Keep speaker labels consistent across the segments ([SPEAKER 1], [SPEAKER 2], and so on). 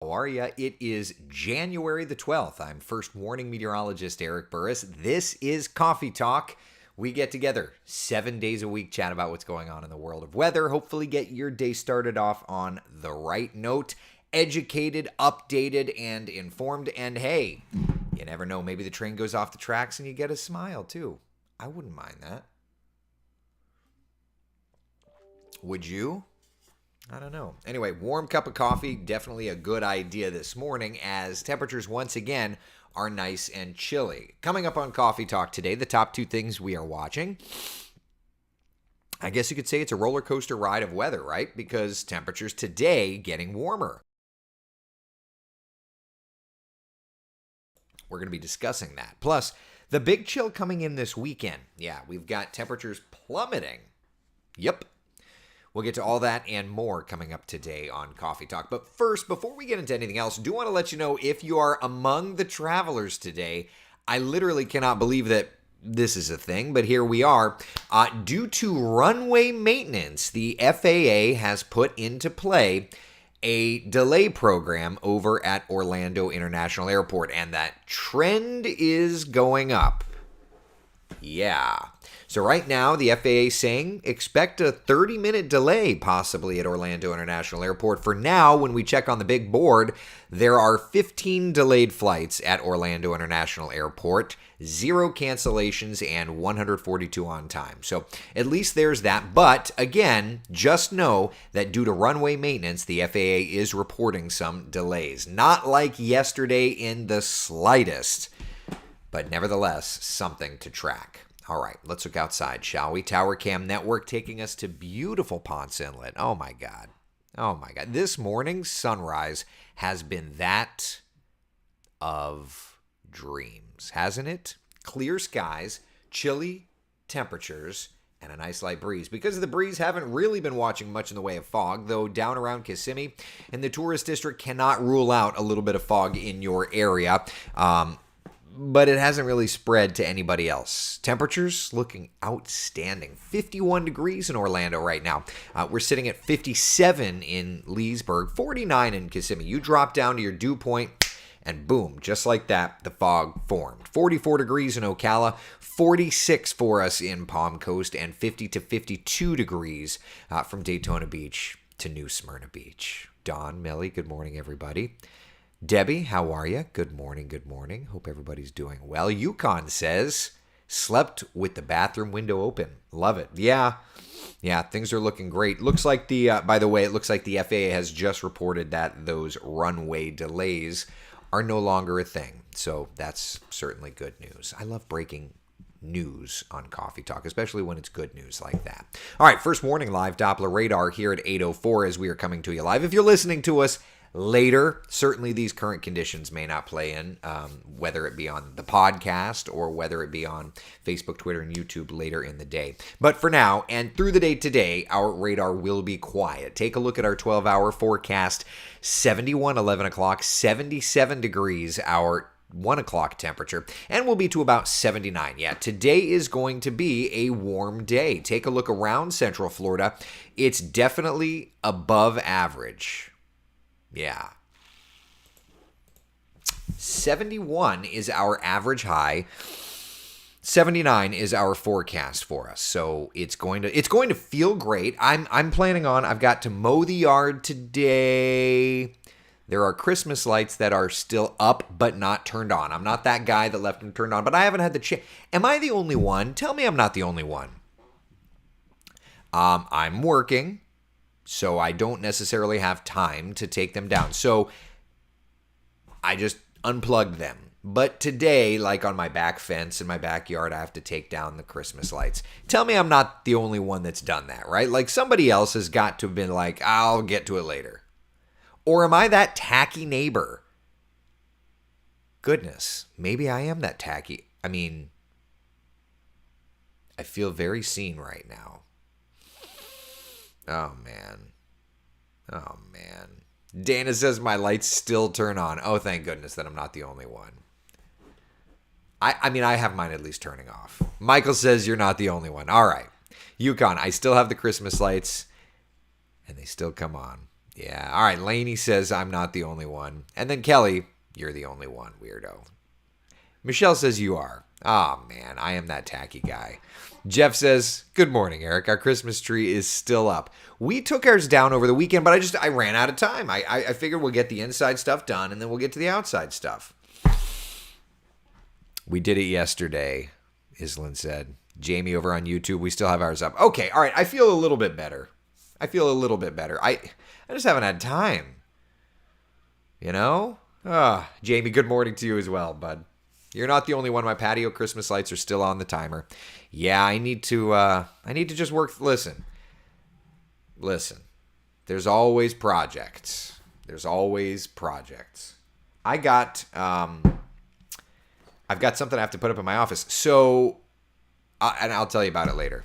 [SPEAKER 1] How are ya? It is January the 12th. I'm first warning meteorologist Eric Burris. This is Coffee Talk. We get together 7 days a week, chat about what's going on in the world of weather, hopefully get your day started off on the right note, educated, updated, and informed. And hey, you never know, maybe the train goes off the tracks and you get a smile too. I wouldn't mind that. Would you? I don't know. Anyway, warm cup of coffee, definitely a good idea this morning as temperatures once again are nice and chilly. Coming up on Coffee Talk today, the top two things we are watching. I guess you could say it's a roller coaster ride of weather, right? Because temperatures today getting warmer. We're going to be discussing that. Plus, the big chill coming in this weekend. Yeah, we've got temperatures plummeting. Yep. We'll get to all that and more coming up today on Coffee Talk. But first, before we get into anything else, I do want to let you know if you are among the travelers today, I literally cannot believe that this is a thing, but here we are. Due to runway maintenance, the FAA has put into play a delay program over at Orlando International Airport, and that trend is going up. Yeah. So right now, the FAA is saying expect a 30-minute delay possibly at Orlando International Airport. For now, when we check on the big board, there are 15 delayed flights at Orlando International Airport, 0 cancellations, and 142 on time. So at least there's that. But again, just know that due to runway maintenance, the FAA is reporting some delays. Not like yesterday in the slightest, but nevertheless, something to track. All right, let's look outside, shall we? Tower Cam Network taking us to beautiful Ponce Inlet. Oh, my God. Oh, my God. This morning's sunrise has been that of dreams, hasn't it? Clear skies, chilly temperatures, and a nice light breeze. Because of the breeze, haven't really been watching much in the way of fog, though down around Kissimmee and the tourist district cannot rule out a little bit of fog in your area. But it hasn't really spread to anybody else. Temperatures looking outstanding. 51 degrees in Orlando right now. We're sitting at 57 in Leesburg, 49 in Kissimmee. You drop down to your dew point, and boom, just like that, the fog formed. 44 degrees in Ocala, 46 for us in Palm Coast, and 50 to 52 degrees from Daytona Beach to New Smyrna Beach. Don, Melly, good morning, everybody. Debbie, how are you? Good morning, good morning. Hope everybody's doing well. Yukon says, slept with the bathroom window open. Love it. Yeah, things are looking great. Looks like by the way, it looks like the FAA has just reported that those runway delays are no longer a thing. So that's certainly good news. I love breaking news on Coffee Talk, especially when it's good news like that. All right, first warning, live Doppler radar here at 8:04 as we are coming to you live. If you're listening to us later, certainly these current conditions may not play in, whether it be on the podcast or whether it be on Facebook, Twitter, and YouTube later in the day. But for now, and through the day today, our radar will be quiet. Take a look at our 12-hour forecast. 71, 11 o'clock, 77 degrees, our 1 o'clock temperature, and we'll be to about 79. Yeah, today is going to be a warm day. Take a look around Central Florida. It's definitely above average. Yeah. 71 is our average high. 79 is our forecast for us. So it's going to feel great. I'm planning on, I've got to mow the yard today. There are Christmas lights that are still up but not turned on. I'm not that guy that left them turned on, but I haven't had the chance. Am I the only one? Tell me I'm not the only one. I'm working, so I don't necessarily have time to take them down. So I just unplugged them. But today, like on my back fence in my backyard, I have to take down the Christmas lights. Tell me I'm not the only one that's done that, right? Like somebody else has got to have been like, I'll get to it later. Or am I that tacky neighbor? Goodness, maybe I am that tacky. I mean, I feel very seen right now. Oh, man. Dana says my lights still turn on. Oh, thank goodness that I'm not the only one. I mean, I have mine at least turning off. Michael says you're not the only one. All right. Yukon, I still have the Christmas lights, and they still come on. Yeah. All right. Lainey says, I'm not the only one. And then Kelly, you're the only one, weirdo. Michelle says you are. Oh, man, I am that tacky guy. Jeff says, good morning, Eric. Our Christmas tree is still up. We took ours down over the weekend, but I ran out of time. I figured we'll get the inside stuff done, and then we'll get to the outside stuff. We did it yesterday, Islin said. Jamie over on YouTube, we still have ours up. Okay, all right, I feel a little bit better. I just haven't had time. You know? Jamie, good morning to you as well, bud. You're not the only one. My patio Christmas lights are still on the timer. Yeah, I need to just work. Listen. There's always projects. I've got something I have to put up in my office. So, and I'll tell you about it later.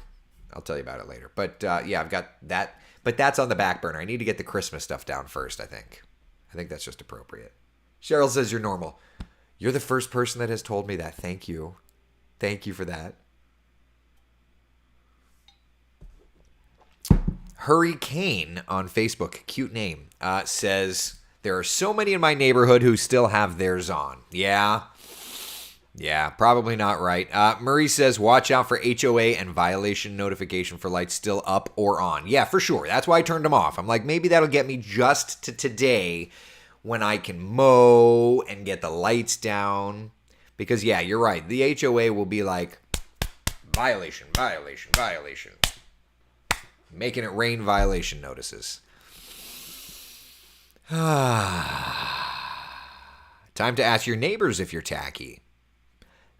[SPEAKER 1] But yeah, I've got that. But that's on the back burner. I need to get the Christmas stuff down first, I think. I think that's just appropriate. Cheryl says you're normal. You're the first person that has told me that. Thank you. Thank you for that. Hurricane on Facebook, cute name, says, there are so many in my neighborhood who still have theirs on. Yeah, probably not right. Murray says, watch out for HOA and violation notification for lights still up or on. Yeah, for sure. That's why I turned them off. I'm like, maybe that'll get me just to today when I can mow and get the lights down. Because, yeah, you're right. The HOA will be like, violation. Making it rain violation notices. Time to ask your neighbors if you're tacky.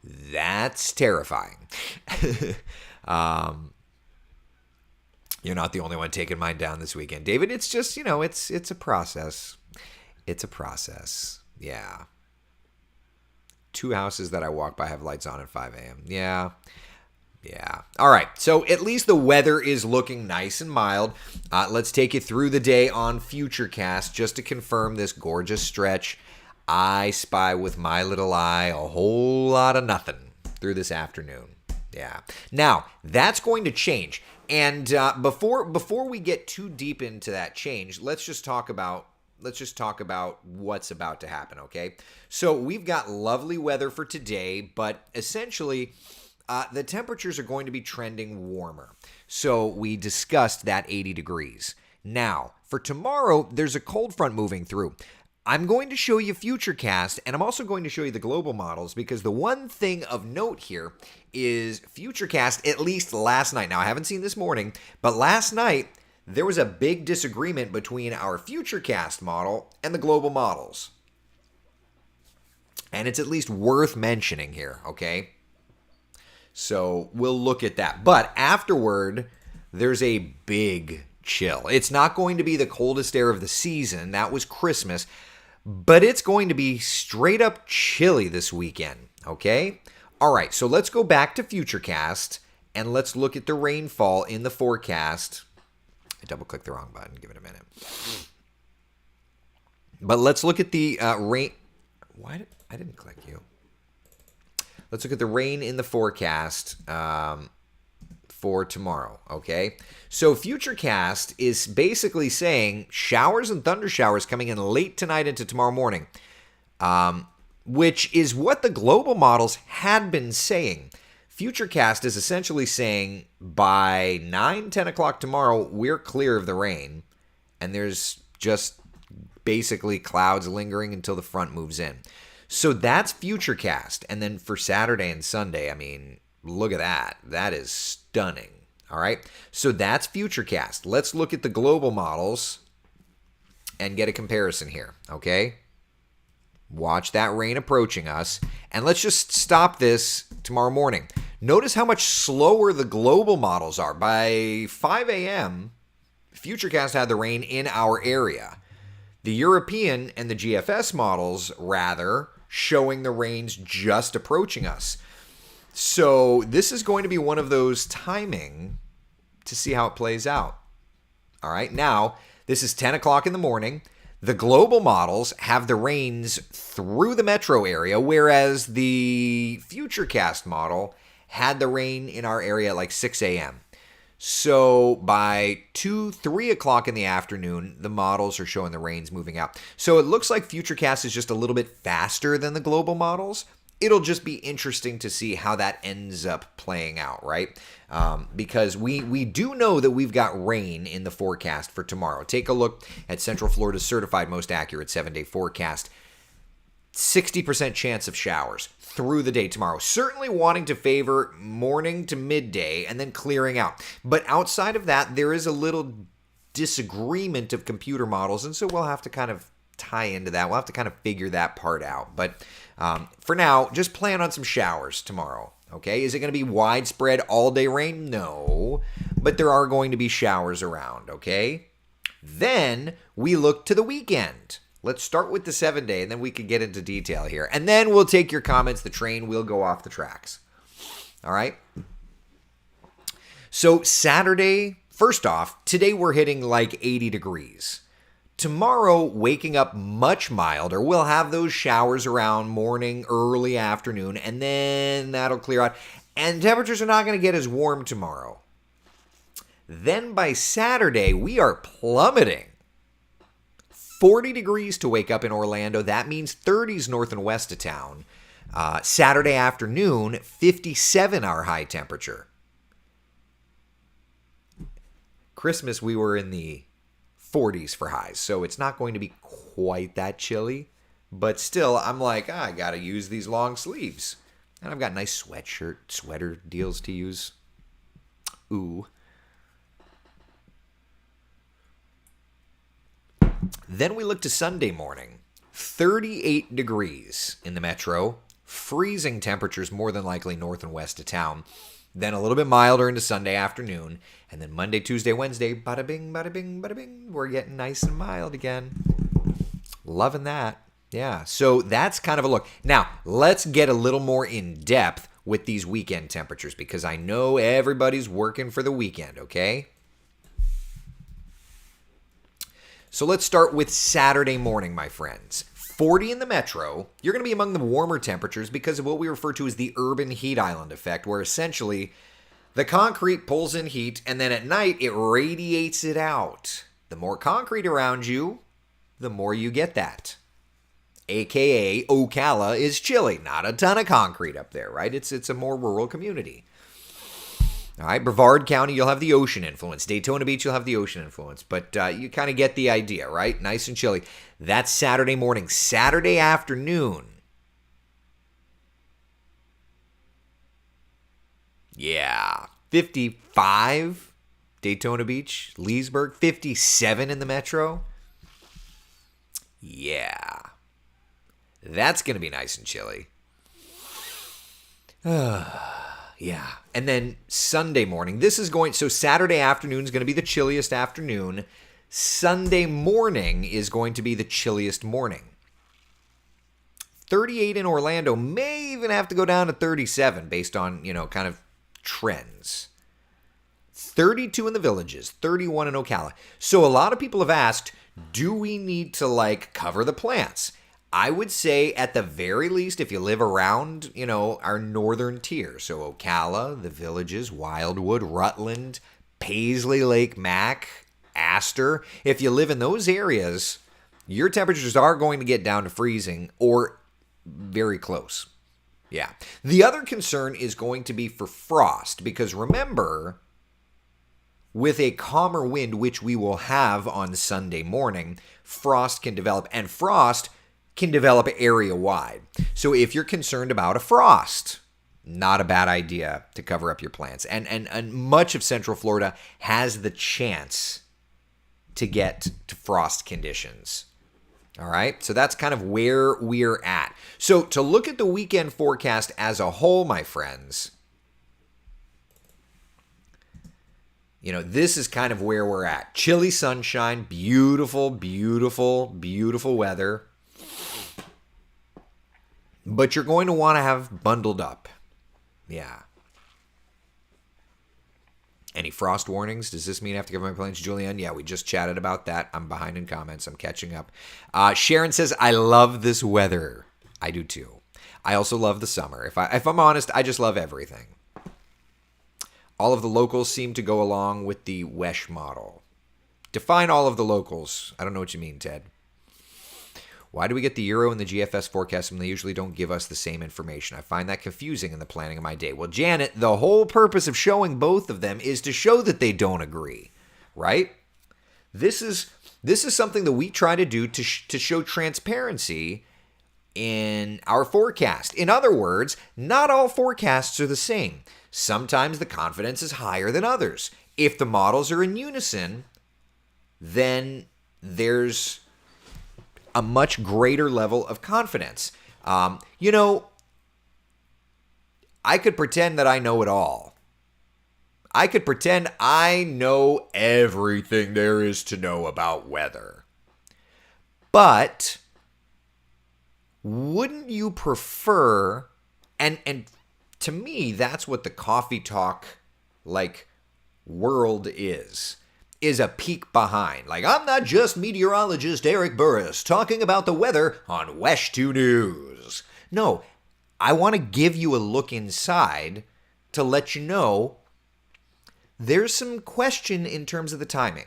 [SPEAKER 1] That's terrifying. You're not the only one taking mine down this weekend. David, it's just, it's a process. Yeah. 2 houses that I walk by have lights on at 5 a.m. Yeah. All right. So at least the weather is looking nice and mild. Let's take you through the day on Futurecast just to confirm this gorgeous stretch. I spy with my little eye a whole lot of nothing through this afternoon. Yeah. Now, that's going to change. And before we get too deep into that change, let's just talk about what's about to happen, okay? So we've got lovely weather for today, but essentially the temperatures are going to be trending warmer. So we discussed that 80 degrees. Now, for tomorrow, there's a cold front moving through. I'm going to show you Futurecast, and I'm also going to show you the global models, because the one thing of note here is Futurecast, at least last night. Now, I haven't seen this morning, but last night, there was a big disagreement between our Futurecast model and the global models. And it's at least worth mentioning here, okay? So we'll look at that. But afterward, there's a big chill. It's not going to be the coldest air of the season. That was Christmas. But it's going to be straight up chilly this weekend, okay? All right, so let's go back to Futurecast and let's look at the rainfall in the forecast. I double-clicked the wrong button. Give it a minute. But let's look at the rain. I didn't click you. Let's look at the rain in the forecast for tomorrow, okay? So Futurecast is basically saying showers and thunder showers coming in late tonight into tomorrow morning, which is what the global models had been saying. Futurecast is essentially saying by 9, 10 o'clock tomorrow, we're clear of the rain, and there's just basically clouds lingering until the front moves in. So that's Futurecast. And then for Saturday and Sunday, I mean, look at that. That is stunning. All right. So that's Futurecast. Let's look at the global models and get a comparison here. Okay. Watch that rain approaching us. And let's just stop this tomorrow morning. Notice how much slower the global models are. By 5 a.m., Futurecast had the rain in our area. The European and the GFS models, rather, showing the rains just approaching us. So this is going to be one of those timing to see how it plays out. All right, now, this is 10 o'clock in the morning. The global models have the rains through the metro area, whereas the Futurecast model had the rain in our area at like 6 a.m. So by 2, 3 o'clock in the afternoon, the models are showing the rains moving out. So it looks like Futurecast is just a little bit faster than the global models. It'll just be interesting to see how that ends up playing out, right? Because we do know that we've got rain in the forecast for tomorrow. Take a look at Central Florida's certified most accurate 7-day forecast. 60% chance of showers through the day tomorrow. Certainly wanting to favor morning to midday and then clearing out. But outside of that, there is a little disagreement of computer models, and so we'll have to kind of tie into that. We'll have to kind of figure that part out. But for now, just plan on some showers tomorrow. Okay, is it going to be widespread all-day rain? No, but there are going to be showers around, okay? Then we look to the weekend. Let's start with the 7-day, and then we can get into detail here. And then we'll take your comments. The train will go off the tracks. All right? So Saturday, first off, today we're hitting like 80 degrees. Tomorrow, waking up much milder. We'll have those showers around morning, early afternoon, and then that'll clear out. And temperatures are not going to get as warm tomorrow. Then by Saturday, we are plummeting. 40 degrees to wake up in Orlando. That means 30s north and west of town. Saturday afternoon, 57 our high temperature. Christmas, we were in the 40s for highs, so it's not going to be quite that chilly. But still, I'm like, I got to use these long sleeves. And I've got nice sweater deals to use. Ooh. Then we look to Sunday morning. 38 degrees in the metro. Freezing temperatures more than likely north and west of town. Then a little bit milder into Sunday afternoon. And then Monday, Tuesday, Wednesday, bada bing, bada bing, bada bing. We're getting nice and mild again. Loving that. Yeah, so that's kind of a look. Now, let's get a little more in depth with these weekend temperatures because I know everybody's working for the weekend, okay? So let's start with Saturday morning, my friends. 40 in the metro. You're going to be among the warmer temperatures because of what we refer to as the urban heat island effect, where essentially the concrete pulls in heat and then at night it radiates it out. The more concrete around you, the more you get that. AKA Ocala is chilly. Not a ton of concrete up there, right? It's a more rural community. All right, Brevard County, you'll have the ocean influence. Daytona Beach, you'll have the ocean influence. But you kind of get the idea, right? Nice and chilly. That's Saturday morning. Saturday afternoon. Yeah, 55, Daytona Beach, Leesburg. 57 in the metro. Yeah. That's going to be nice and chilly. Yeah. And then Sunday morning. So Saturday afternoon is going to be the chilliest afternoon. Sunday morning is going to be the chilliest morning. 38 in Orlando, may even have to go down to 37 based on, kind of trends. 32 in the Villages, 31 in Ocala. So a lot of people have asked, do we need to cover the plants? I would say at the very least, if you live around, our northern tier, so Ocala, the Villages, Wildwood, Rutland, Paisley Lake, Mac, Astor, if you live in those areas, your temperatures are going to get down to freezing or very close. Yeah. The other concern is going to be for frost, because remember, with a calmer wind, which we will have on Sunday morning, frost can develop, and frost can develop area-wide. So if you're concerned about a frost, not a bad idea to cover up your plants. And much of Central Florida has the chance to get to frost conditions. All right, so that's kind of where we're at. So to look at the weekend forecast as a whole, my friends, this is kind of where we're at. Chilly sunshine, beautiful, beautiful, beautiful weather. But you're going to want to have bundled up. Yeah. Any frost warnings? Does this mean I have to cover my plants, Julianne? Yeah, we just chatted about that. I'm behind in comments. I'm catching up. Sharon says, I love this weather. I do too. I also love the summer. If I'm honest, I just love everything. All of the locals seem to go along with the WESH model. Define all of the locals. I don't know what you mean, Ted. Why do we get the Euro and the GFS forecast when they usually don't give us the same information? I find that confusing in the planning of my day. Well, Janet, the whole purpose of showing both of them is to show that they don't agree, right? This is something that we try to do to show transparency in our forecast. In other words, not all forecasts are the same. Sometimes the confidence is higher than others. If the models are in unison, then there's a much greater level of confidence. I could pretend that I know it all. I could pretend I know everything there is to know about weather. But wouldn't you prefer, and to me, that's what the Coffee Talk world is a peek behind. I'm not just meteorologist Eric Burris talking about the weather on WESH 2 News. No, I want to give you a look inside to let you know there's some question in terms of the timing.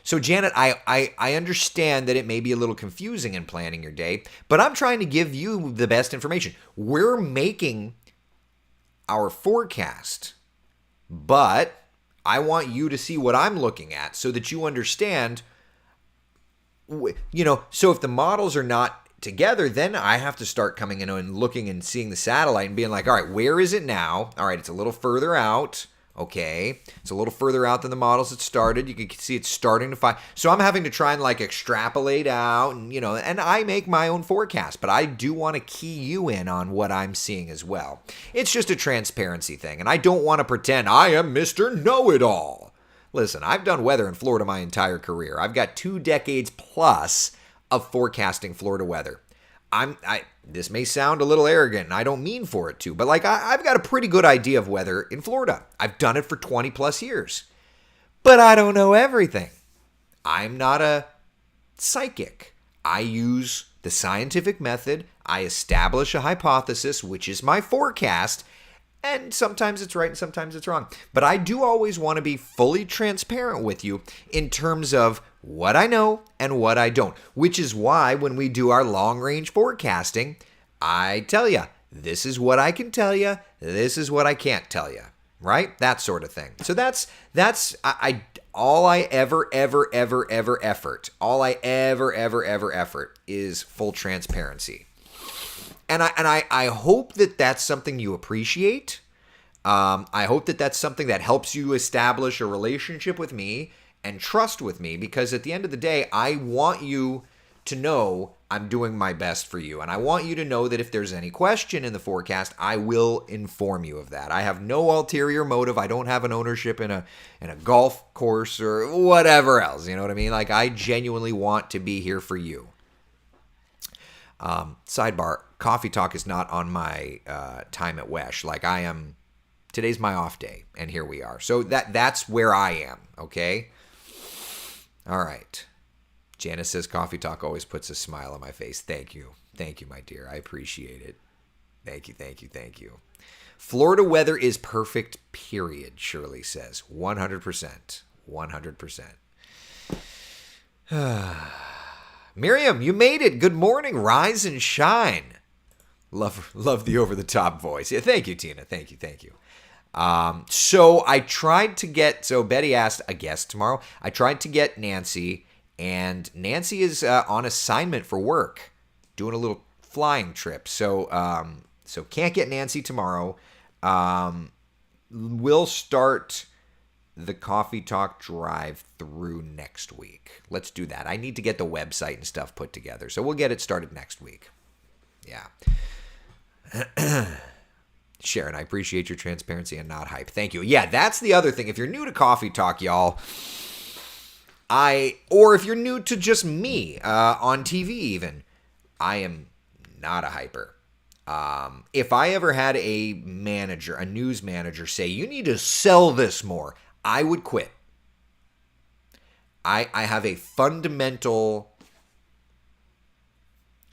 [SPEAKER 1] So Janet, I understand that it may be a little confusing in planning your day, but I'm trying to give you the best information. We're making our forecast, but I want you to see what I'm looking at so that you understand, so if the models are not together, then I have to start coming in and looking and seeing the satellite and being like, all right, where is it now? All right, it's a little further out. Okay, it's a little further out than the models that started. You can see it's starting to find. So I'm having to try and extrapolate out and I make my own forecast, but I do want to key you in on what I'm seeing as well. It's just a transparency thing, and I don't want to pretend I am Mr. Know-It-All. Listen, I've done weather in Florida my entire career. I've got 2 decades plus of forecasting Florida weather. This may sound a little arrogant, and I don't mean for it to, but I've got a pretty good idea of weather in Florida. I've done it for 20 plus years. But I don't know everything. I'm not a psychic. I use the scientific method. I establish a hypothesis, which is my forecast, and sometimes it's right and sometimes it's wrong. But I do always want to be fully transparent with you in terms of what I know and what I don't, which is why when we do our long-range forecasting, I tell you, this is what I can tell you, this is what I can't tell you, right? That sort of thing. So that's all I ever effort is full transparency. And I hope that that's something you appreciate. I hope that that's something that helps you establish a relationship with me and trust with me, because at the end of the day, I want you to know I'm doing my best for you. And I want you to know that if there's any question in the forecast, I will inform you of that. I have no ulterior motive. I don't have an ownership in a golf course or whatever else. You know what I mean? I genuinely want to be here for you. Sidebar, Coffee Talk is not on my time at WESH. Today's my off day, and here we are. So that's where I am, okay? All right. Janice says Coffee Talk always puts a smile on my face. Thank you. Thank you, my dear. I appreciate it. Thank you. Florida weather is perfect, period, Shirley says. 100%. 100%. Miriam, you made it. Good morning. Rise and shine. Love the over-the-top voice. Yeah, thank you, Tina. Thank you. So I tried to get, Betty asked a guest tomorrow. I tried to get Nancy, and Nancy is on assignment for work, doing a little flying trip. So can't get Nancy tomorrow. We'll start the Coffee Talk drive through next week. Let's do that. I need to get the website and stuff put together. So we'll get it started next week. Yeah. Sharon, I appreciate your transparency and not hype. Thank you. Yeah, that's the other thing. If you're new to Coffee Talk, y'all, or if you're new to just me on TV even, I am not a hyper. If I ever had a news manager say, you need to sell this more, I would quit. I have a fundamental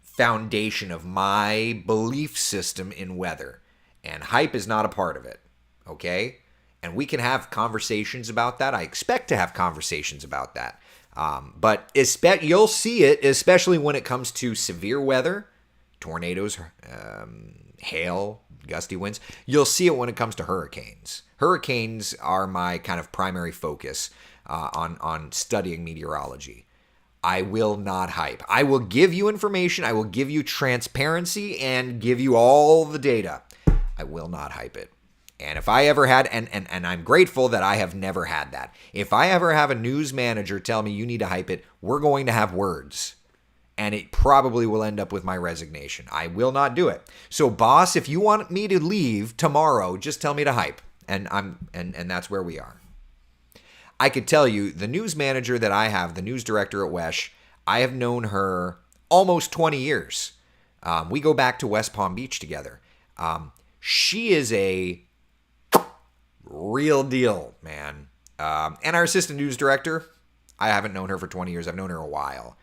[SPEAKER 1] foundation of my belief system in weather, and hype is not a part of it. okay? And we can have conversations about that. I expect to have conversations about that. But you'll see it, especially when it comes to severe weather, tornadoes, hail, gusty winds. You'll see it when it comes to hurricanes. Hurricanes are my kind of primary focus on studying meteorology. I will not hype. I will give you information. I will give you transparency and give you all the data. I will not hype it. And if I ever had, and I'm grateful that I have never had that. If I ever have a news manager tell me you need to hype it, we're going to have words. And it probably will end up with my resignation. I will not do it. So boss, if you want me to leave tomorrow, just tell me to hype. And that's where we are. I could tell you, the news manager that I have, the news director at WESH, I have known her almost 20 years. We go back to West Palm Beach together. She is a real deal, man. And our assistant news director, I haven't known her for 20 years. I've known her a while.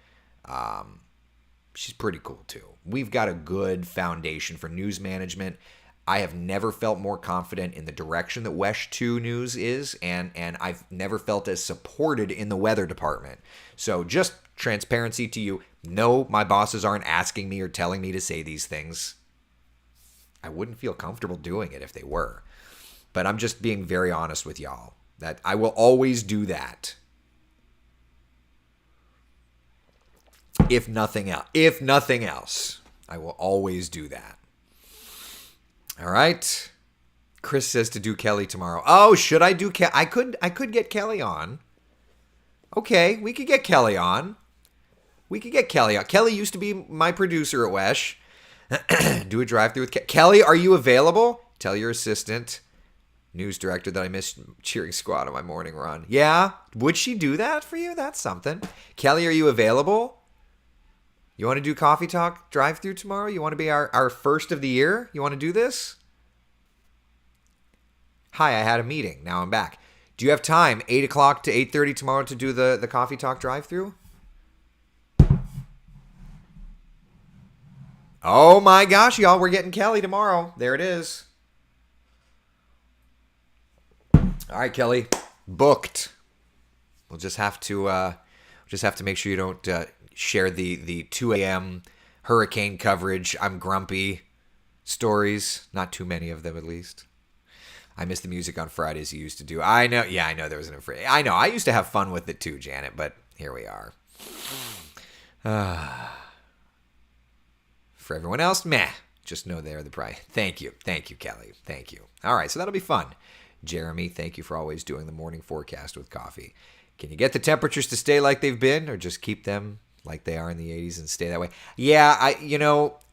[SPEAKER 1] She's pretty cool too. We've got a good foundation for news management. I have never felt more confident in the direction that WESH 2 News is, and I've never felt as supported in the weather department. So just transparency to you. No, my bosses aren't asking me or telling me to say these things. I wouldn't feel comfortable doing it if they were. But I'm just being very honest with y'all that I will always do that. If nothing else, I will always do that. All right. Chris says to do Kelly tomorrow. Oh, should I do Kelly? I could get Kelly on. Okay, we could get Kelly on. Kelly used to be my producer at WESH. Do a drive-through with Kelly. Are you available? Tell your assistant, news director, that I missed cheering squad on my morning run. Yeah? Would she do that for you? That's something. Kelly, are you available? You want to do Coffee Talk drive-through tomorrow? You want to be our first of the year? You want to do this? Hi, I had a meeting. Now I'm back. Do you have time, 8 o'clock to 8:30 tomorrow, to do the Coffee Talk drive-through? Oh my gosh, y'all, we're getting Kelly tomorrow. There it is. All right, Kelly, booked. We'll just have to make sure you don't share the 2 a.m. hurricane coverage. I'm grumpy stories. Not too many of them, at least. I miss the music on Fridays you used to do. I know. Yeah, I know there was an Friday. I know. I used to have fun with it too, Janet, but here we are. For everyone else, meh. Just know they're the prize. Thank you. Thank you, Kelly. Thank you. All right, so that'll be fun. Jeremy, thank you for always doing the morning forecast with coffee. Can you get the temperatures to stay like they've been, or just keep them like they are in the 80s and stay that way? Yeah,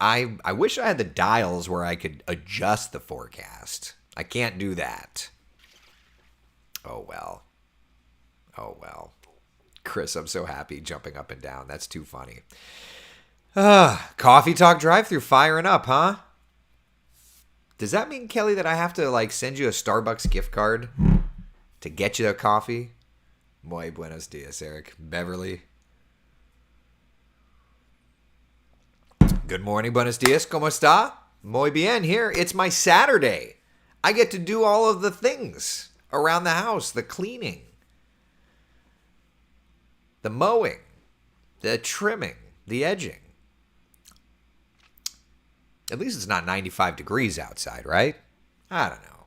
[SPEAKER 1] I wish I had the dials where I could adjust the forecast. I can't do that. Oh, well. Chris, I'm so happy jumping up and down. That's too funny. Coffee Talk drive-through firing up, huh? Does that mean, Kelly, that I have to send you a Starbucks gift card to get you a coffee? Muy buenos dias, Eric. Beverly. Good morning, buenos dias. ¿Cómo está? Muy bien here. It's my Saturday. I get to do all of the things around the house. The cleaning. The mowing. The trimming. The edging. At least it's not 95 degrees outside, right? I don't know.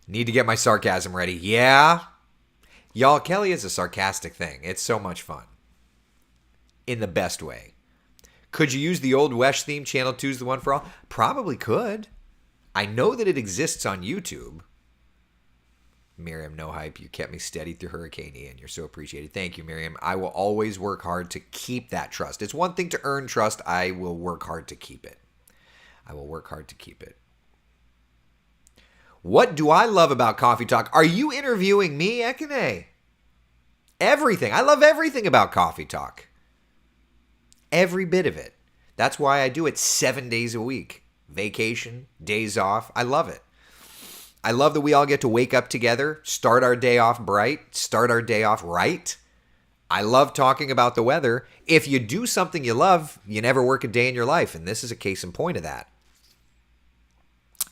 [SPEAKER 1] Need to get my sarcasm ready. Yeah. Y'all, Kelly is a sarcastic thing. It's so much fun. In the best way. Could you use the old WESH theme? Channel 2's the one for all? Probably could. I know that it exists on YouTube. Miriam, no hype. You kept me steady through Hurricane Ian. You're so appreciated. Thank you, Miriam. I will always work hard to keep that trust. It's one thing to earn trust. I will work hard to keep it. What do I love about Coffee Talk? Are you interviewing me, Ekene? Everything. I love everything about Coffee Talk. Every bit of it. That's why I do it 7 days a week. Vacation, days off. I love it. I love that we all get to wake up together, start our day off bright, start our day off right. I love talking about the weather. If you do something you love, you never work a day in your life, and this is a case in point of that.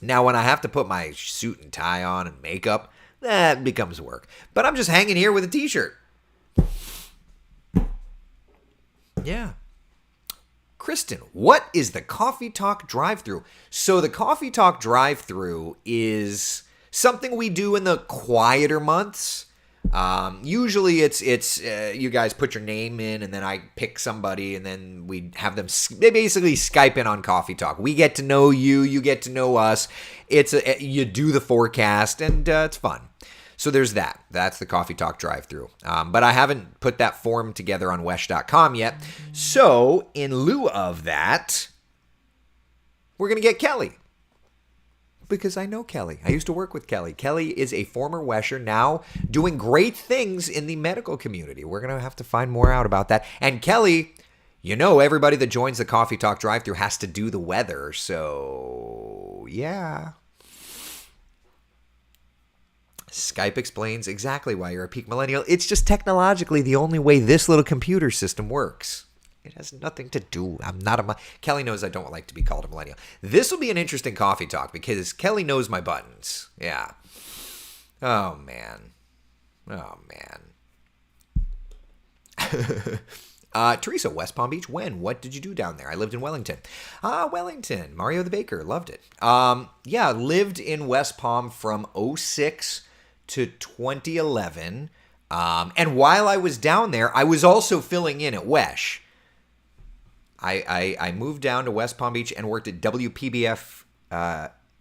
[SPEAKER 1] Now, when I have to put my suit and tie on and makeup, that becomes work. But I'm just hanging here with a t-shirt. Yeah. Kristen, what is the Coffee Talk drive-thru? So the Coffee Talk drive-thru is something we do in the quieter months. Usually it's you guys put your name in and then I pick somebody and then we have them, they basically Skype in on Coffee Talk. We get to know you, you get to know us. You do the forecast and it's fun. So there's that. That's the Coffee Talk drive-thru. But I haven't put that form together on wesh.com yet. So in lieu of that, we're going to get Kelly. Because I know Kelly. I used to work with Kelly. Kelly is a former Wesher, now doing great things in the medical community. We're going to have to find more out about that. And Kelly, you know, everybody that joins the Coffee Talk drive-thru has to do the weather. So, yeah. Skype explains exactly why you're a peak millennial. It's just technologically the only way this little computer system works. It has nothing to do. I'm not a... Kelly knows I don't like to be called a millennial. This will be an interesting Coffee Talk because Kelly knows my buttons. Yeah. Oh, man. Oh, man. Teresa, West Palm Beach, when? What did you do down there? I lived in Wellington. Wellington. Mario the Baker. Loved it. Yeah, lived in West Palm from 2006 to 2011. And while I was down there, I was also filling in at Wesh. I moved down to West Palm Beach and worked at WPBF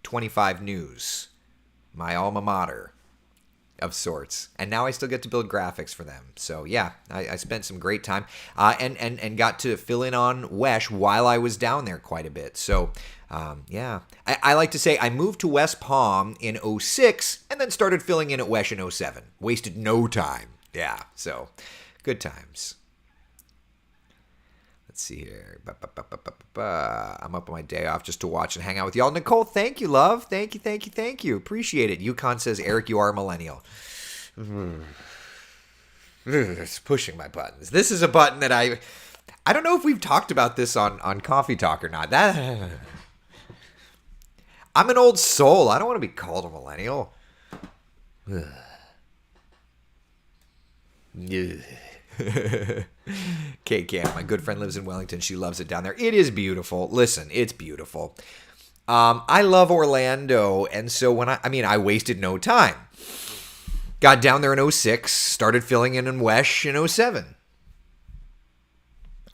[SPEAKER 1] 25 News, my alma mater of sorts. And now I still get to build graphics for them. So yeah, I spent some great time and got to fill in on Wesh while I was down there quite a bit. So yeah, I like to say I moved to West Palm in 2006 and then started filling in at Wesh in 2007. Wasted no time. Yeah, so good times. Let's see here. I'm up on my day off just to watch and hang out with y'all. Nicole, thank you, love. Thank you. Appreciate it. Yukon says, Eric, you are a millennial. It's pushing my buttons. This is a button that I don't know if we've talked about this on Coffee Talk or not. I'm an old soul. I don't want to be called a millennial. K-Cam, my good friend lives in Wellington. She loves it down there. It is beautiful. Listen, it's beautiful. I love Orlando, and so when I wasted no time. Got down there in 2006, started filling in Wesh in 2007.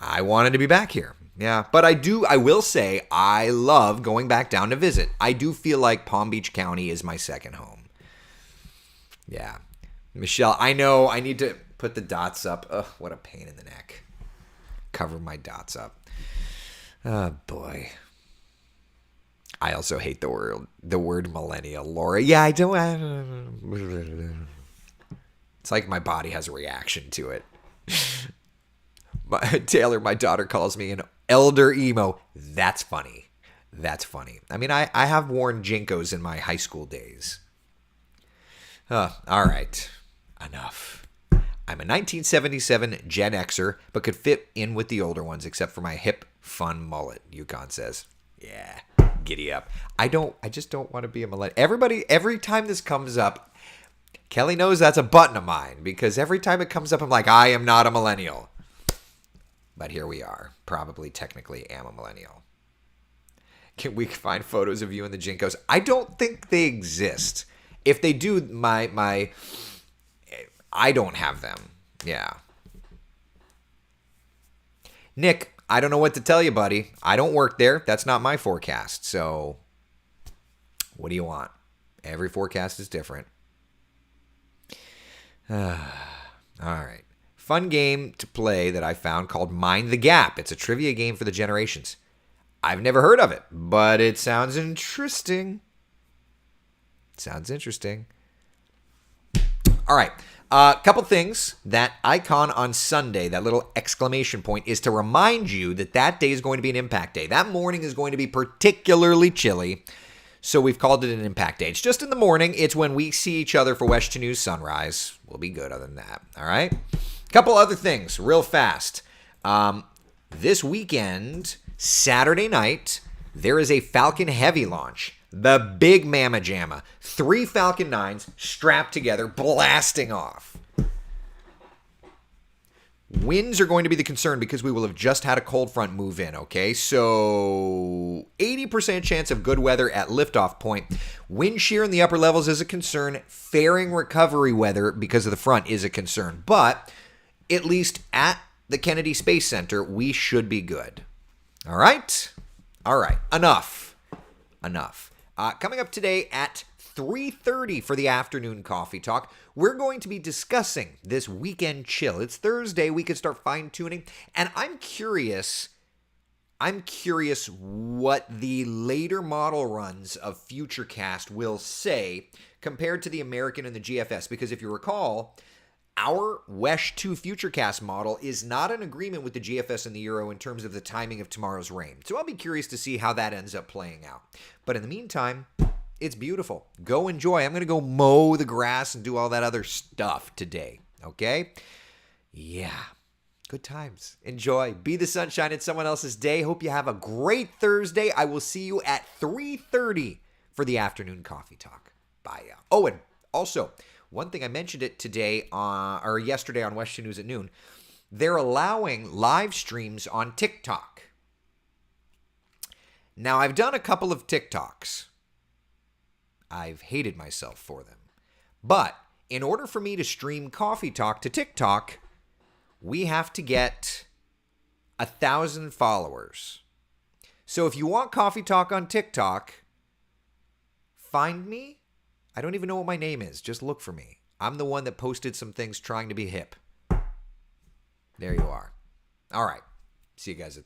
[SPEAKER 1] I wanted to be back here. Yeah, but I will say, I love going back down to visit. I do feel like Palm Beach County is my second home. Yeah. Michelle, I know I need to put the dots up. Ugh, what a pain in the neck. Cover my dots up. Oh, boy. I also hate the word millennial, Laura. Yeah, I don't. It's like my body has a reaction to it. Taylor, my daughter, calls me an elder emo. That's funny. I mean, I have worn Jinkos in my high school days. All right. Enough. I'm a 1977 Gen Xer, but could fit in with the older ones, except for my hip, fun mullet, Yukon says. Yeah, giddy up. I just don't want to be a millennial. Every time this comes up, Kelly knows that's a button of mine, because every time it comes up, I'm like, I am not a millennial. But here we are. Probably technically am a millennial. Can we find photos of you in the Jinkos? I don't think they exist. If they do, I don't have them. Yeah. Nick, I don't know what to tell you, buddy. I don't work there. That's not my forecast. So, what do you want? Every forecast is different. All right. Fun game to play that I found called Mind the Gap. It's a trivia game for the generations. I've never heard of it, but it sounds interesting. All right. A couple things. That icon on Sunday, that little exclamation point, is to remind you that that day is going to be an impact day. That morning is going to be particularly chilly, so we've called it an impact day. It's just in the morning. It's when we see each other for West News Sunrise. We'll be good other than that. All right? Couple other things real fast. This weekend, Saturday night, there is a Falcon Heavy launch. The big Mamma Jamma. 3 Falcon 9s strapped together, blasting off. Winds are going to be the concern because we will have just had a cold front move in, okay? So 80% chance of good weather at liftoff point. Wind shear in the upper levels is a concern. Fairing recovery weather because of the front is a concern. But at least at the Kennedy Space Center, we should be good. All right? All right. Enough. Coming up today at 3:30 for the afternoon coffee talk, we're going to be discussing this weekend chill. It's Thursday. We could start fine-tuning. And I'm curious what the later model runs of FutureCast will say compared to the American and the GFS. Because if you recall, our WESH 2 FutureCast model is not in agreement with the GFS and the Euro in terms of the timing of tomorrow's rain. So I'll be curious to see how that ends up playing out. But in the meantime, it's beautiful. Go enjoy. I'm going to go mow the grass and do all that other stuff today. Okay? Yeah. Good times. Enjoy. Be the sunshine in someone else's day. Hope you have a great Thursday. I will see you at 3:30 for the afternoon coffee talk. Bye. Oh, and also, one thing I mentioned it today or yesterday on West News at noon. They're allowing live streams on TikTok. Now, I've done a couple of TikToks. I've hated myself for them. But in order for me to stream Coffee Talk to TikTok, we have to get 1,000 followers. So if you want Coffee Talk on TikTok, find me. I don't even know what my name is. Just look for me. I'm the one that posted some things trying to be hip. There you are. All right. See you guys at